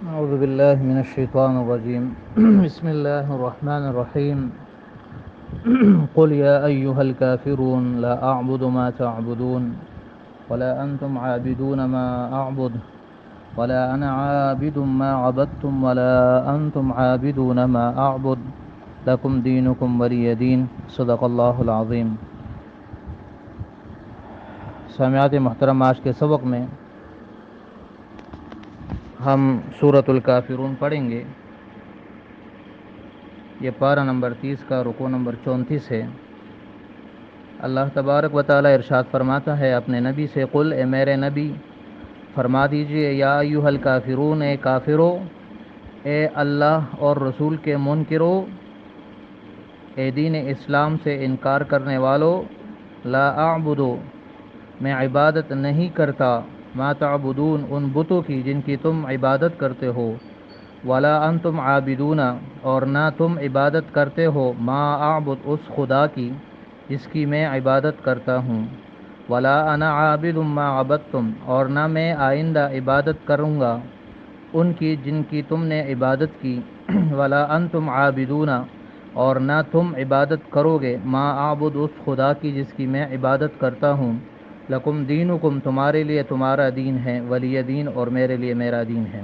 أعوذ بالله من الشيطان الرجيم بسم الله الرحمن الرحيم قل يا أيها الكافرون لا أعبد ما تعبدون ولا أنتم عابدون ما أعبد ولا أنا عابد ما عبدتم ولا أنتم عابدون ما أعبد لكم دينكم ولي دين صدق اللہ العظیم۔ سامعات محترم، آج کے سبق میں ہم سورۃ الکافرون پڑھیں گے۔ یہ پارہ نمبر 30 کا رکوع نمبر 34 ہے۔ اللہ تبارک و تعالی ارشاد فرماتا ہے اپنے نبی سے، قل اے میرے نبی فرما دیجئے، یا ایھا الکافرون، اے کافرو، اے اللہ اور رسول کے منکرو، اے دین اسلام سے انکار کرنے والو، لا اعبدو، میں عبادت نہیں کرتا، ما تعبدون، ان بتوں کی جن کی تم عبادت کرتے ہو، ولا انتم عابدون، اور نہ تم عبادت کرتے ہو، ما اعبد، اس خدا کی جس کی میں عبادت کرتا ہوں، ولا انا عابد ما عبدتم، اور نہ میں آئندہ عبادت کروں گا ان کی جن کی تم نے عبادت کی، ولا انتم عابدون، اور نہ تم عبادت کرو گے، ما اعبد، اس خدا کی جس کی میں عبادت کرتا ہوں، لکم دینکم، تمہارے لیے تمہارا دین ہے، ولی دین، اور میرے لیے میرا دین ہے۔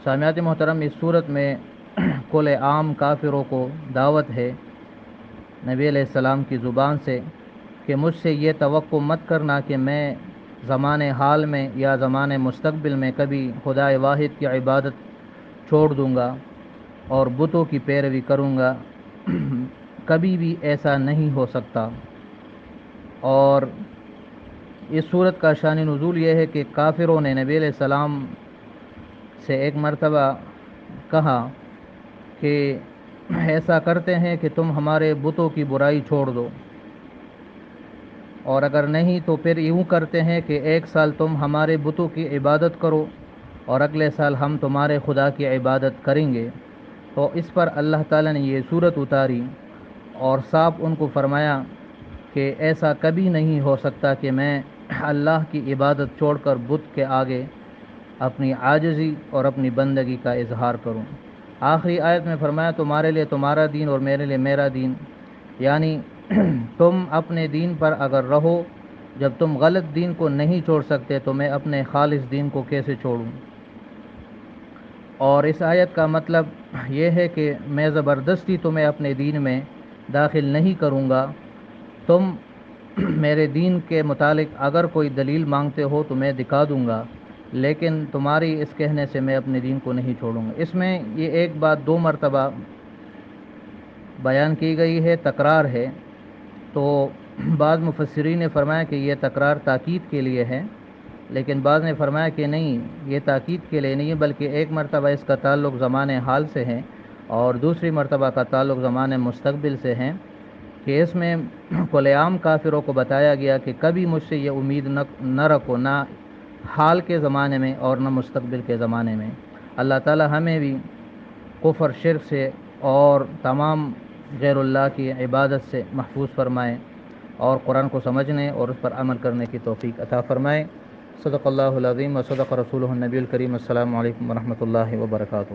سامعات محترم، اس صورت میں کل عام کافروں کو دعوت ہے نبی علیہ السلام کی زبان سے کہ مجھ سے یہ توقع مت کرنا کہ میں زمانے حال میں یا زمانے مستقبل میں کبھی خدا واحد کی عبادت چھوڑ دوں گا اور بتوں کی پیروی کروں گا، کبھی بھی ایسا نہیں ہو سکتا۔ اور اس صورت کا شان نزول یہ ہے کہ کافروں نے نبی علیہ السلام سے ایک مرتبہ کہا کہ ایسا کرتے ہیں کہ تم ہمارے بتوں کی برائی چھوڑ دو، اور اگر نہیں تو پھر یوں کرتے ہیں کہ ایک سال تم ہمارے بتوں کی عبادت کرو اور اگلے سال ہم تمہارے خدا کی عبادت کریں گے۔ تو اس پر اللہ تعالیٰ نے یہ صورت اتاری اور صاف ان کو فرمایا کہ ایسا کبھی نہیں ہو سکتا کہ میں اللہ کی عبادت چھوڑ کر بت کے آگے اپنی عاجزی اور اپنی بندگی کا اظہار کروں۔ آخری آیت میں فرمایا تمہارے لیے تمہارا دین اور میرے لیے میرا دین، یعنی تم اپنے دین پر اگر رہو، جب تم غلط دین کو نہیں چھوڑ سکتے تو میں اپنے خالص دین کو کیسے چھوڑوں۔ اور اس آیت کا مطلب یہ ہے کہ میں زبردستی تمہیں اپنے دین میں داخل نہیں کروں گا، تم میرے دین کے متعلق اگر کوئی دلیل مانگتے ہو تو میں دکھا دوں گا، لیکن تمہاری اس کہنے سے میں اپنے دین کو نہیں چھوڑوں گا۔ اس میں یہ ایک بات 2 مرتبہ بیان کی گئی ہے، تکرار ہے، تو بعض مفسرین نے فرمایا کہ یہ تکرار تاکید کے لیے ہے، لیکن بعض نے فرمایا کہ نہیں، یہ تاکید کے لیے نہیں ہے، بلکہ ایک مرتبہ اس کا تعلق زمانے حال سے ہے اور دوسری مرتبہ کا تعلق زمانے مستقبل سے ہے، کہ اس میں کل عام کافروں کو بتایا گیا کہ کبھی مجھ سے یہ امید نہ رکھو، نہ حال کے زمانے میں اور نہ مستقبل کے زمانے میں۔ اللہ تعالی ہمیں بھی کفر، شرک سے اور تمام غیر اللہ کی عبادت سے محفوظ فرمائے اور قرآن کو سمجھنے اور اس پر عمل کرنے کی توفیق عطا فرمائے۔ صدق اللہ العظیم و صدق رسولہ النبی الکریم۔ السلام علیکم ورحمۃ اللہ وبرکاتہ۔